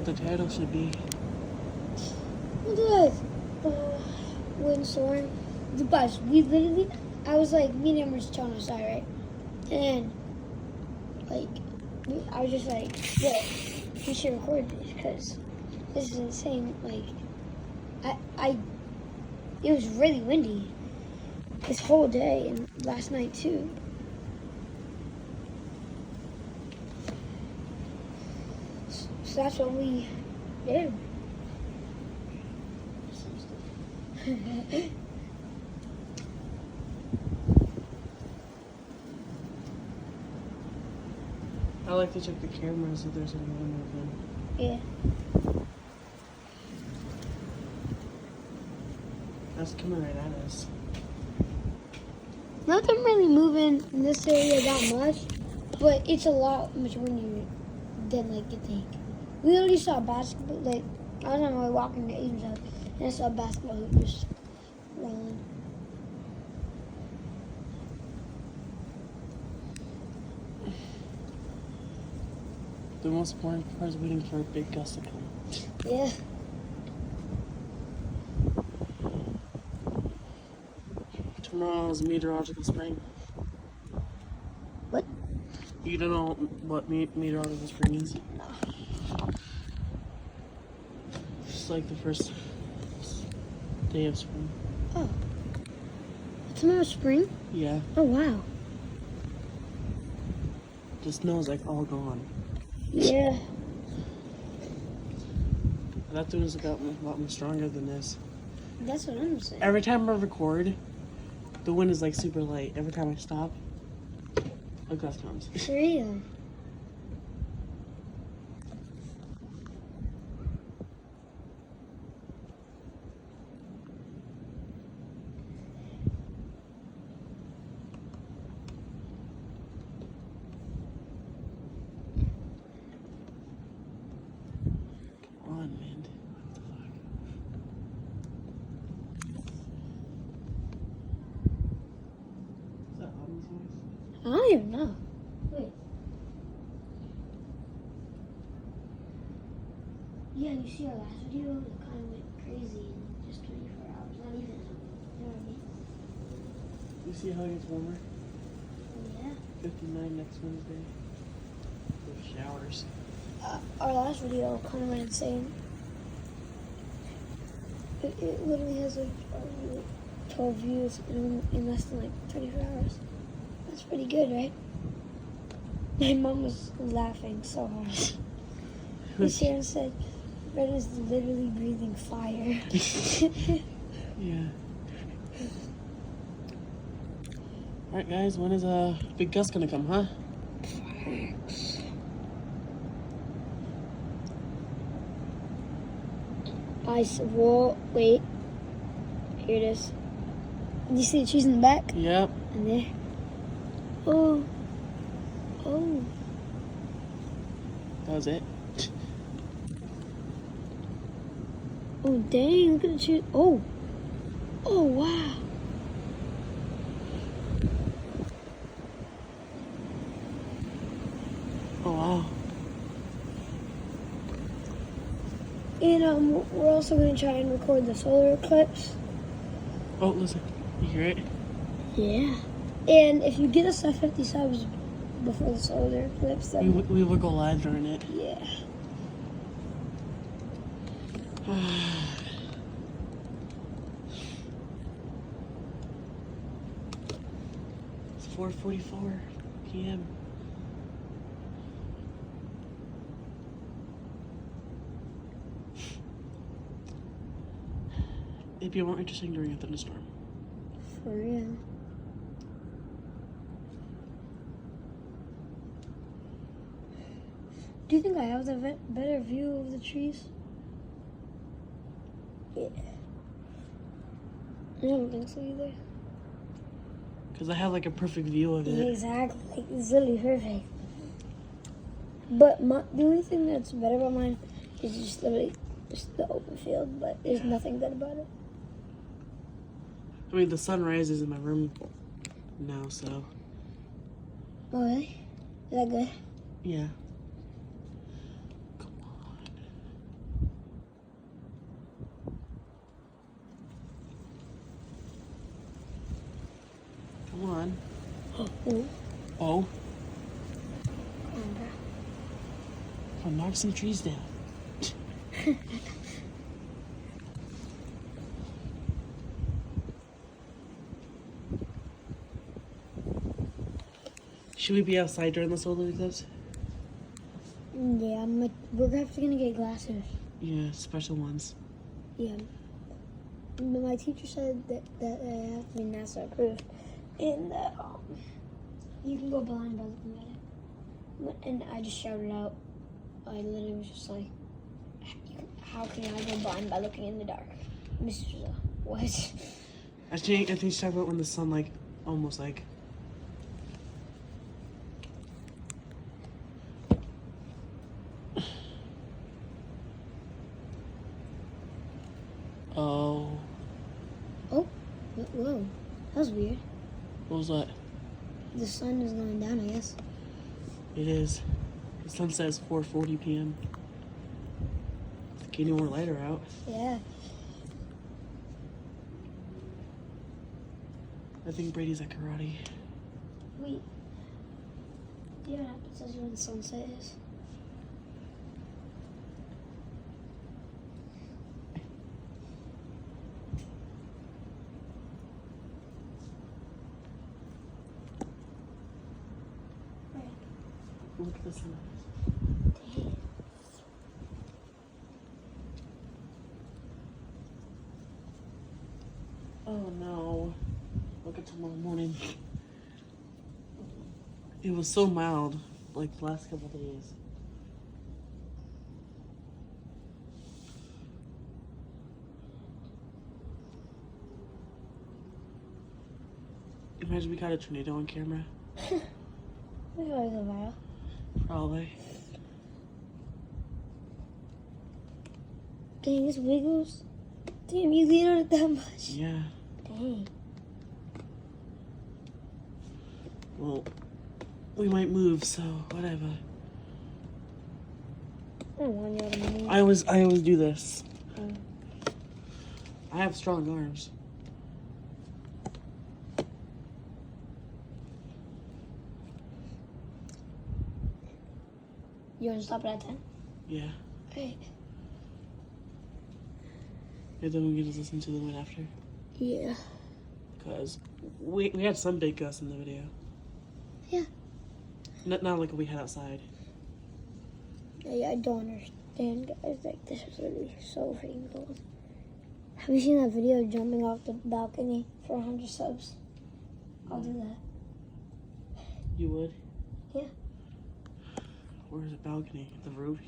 the title should be. What the windstorm? The bus. We literally, I was like, me and him were just chilling outside, right? And like, I was just like, yeah, we should record this because this is insane. Like, it was really windy this whole day and last night too. So that's what we did. I like to check the cameras if there's anyone moving. Yeah. That's coming right at us. Nothing really moving in this area that much, but it's a lot much windier than like you think. We already saw basketball. Like I was on my way walking to Asian house, and I saw a basketball hoop just rolling. The most important part is waiting for a big gust to come. Yeah. Tomorrow's meteorological spring. What? You don't know what meteorological spring is? No. It's like the first day of spring. Oh. Tomorrow's spring? Yeah. Oh wow. The snow's like all gone. Yeah. That thing is a lot more stronger than this. That's what I'm saying. Every time I record, the wind is like super light. Every time I stop, a gust comes. For real. Come on, wind. What the fuck? Is that Autumn's voice? I don't even know. Wait. Yeah, you see our last video? It kind of went crazy in just 24 hours. Not even. You know what I mean? You see how it gets warmer? Yeah. 59 next Wednesday. With showers. Our last video kind of went insane. It literally has like 12 views in less than like 24 hours. That's pretty good, right? My mom was laughing so hard. Miss Sharon said, Red is literally breathing fire. Yeah. Alright guys, when is a big gust gonna come, huh? I said, whoa, wait. Here it is. You see the trees in the back? Yep. And there. Oh. Oh. That was it. Oh, dang. Look at the trees. Oh. Oh, wow. Oh wow. And we're also going to try and record the solar eclipse. Oh, listen. You hear it? Yeah. And if you get us to 50 subs before the solar eclipse, then We will go live during it. yeah. It's 4:44 p.m. It'd be more interesting during a thunderstorm. For real. Do you think I have the better view of the trees? Yeah. I don't think so either. Because I have like a perfect view of Yeah, it. exactly. Like, it's literally perfect. But the only thing that's better about mine is just literally just the open field, but there's nothing good about it. I mean, the sun rises in my room now, so Oh, really? Is that good? yeah. Come on. Come on. Oh. Oh. Okay. Come on, knock some trees down. Should we be outside during the solar eclipse? Yeah, we're gonna get glasses. Yeah, special ones. Yeah. But my teacher said that they have to be NASA approved and that you can go blind by looking at it. And I just shouted out. I literally was just like, how can I go blind by looking in the dark? Mrs. What? I think she's talking about when the sun like almost like. Oh. Oh, whoa, that was weird. What was that? The sun is going down, I guess. It is. The sun says 4:40 p.m. It's getting more lighter out. Yeah. I think Brady's at karate. Wait. Do you have an app that says where the sunset is? Look at the sun. Dang. Oh no. Look at tomorrow morning. It was so mild, like the last couple days. Imagine we got a tornado on camera. We gotta go viral. Probably. Dang, this wiggles. Damn, you lean on it that much. Yeah. Dang. Well, we might move, so whatever. I don't want you to move. I always do this. Oh. I have strong arms. You want to stop it at 10? Yeah. Okay. And then we can just listen to the wind after. Yeah. Because we had some big gusts in the video. Yeah. Not like we had outside. Yeah, I don't understand, guys. Like, this is literally so freaking cold. Have you seen that video of jumping off the balcony for 100 subs? I'll do that. You would? Yeah. Where's the balcony? The roof?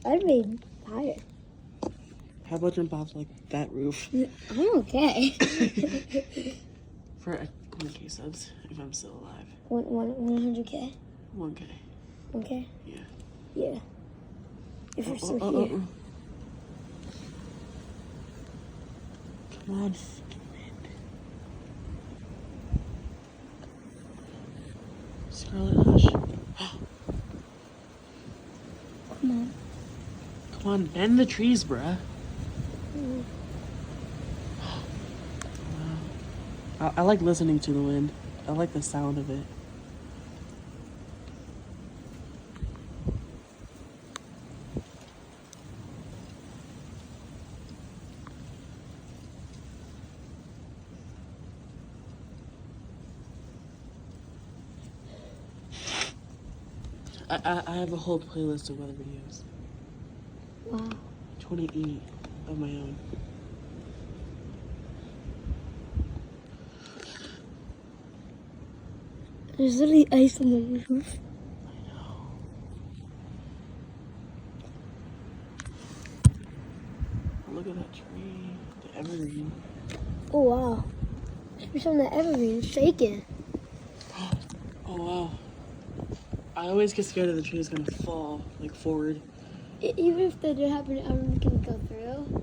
I'd be higher. How about jump off like that roof? I'm okay. For 1K subs, if I'm still alive. 100K? 1K. 1K? Yeah. Yeah. If you're still here. Come on. Scarlet Hush. Come on. Come on, bend the trees, bruh. Mm. Wow. I like listening to the wind. I like the sound of it. I have a whole playlist of weather videos. Wow. 28 of my own. There's literally ice on the roof. I know. Look at that tree. The evergreen. Oh, wow. There's some of that evergreen shaking. Oh, wow. I always get scared that the tree is going to fall, like, forward. Even if that did happen, I'm gonna go through.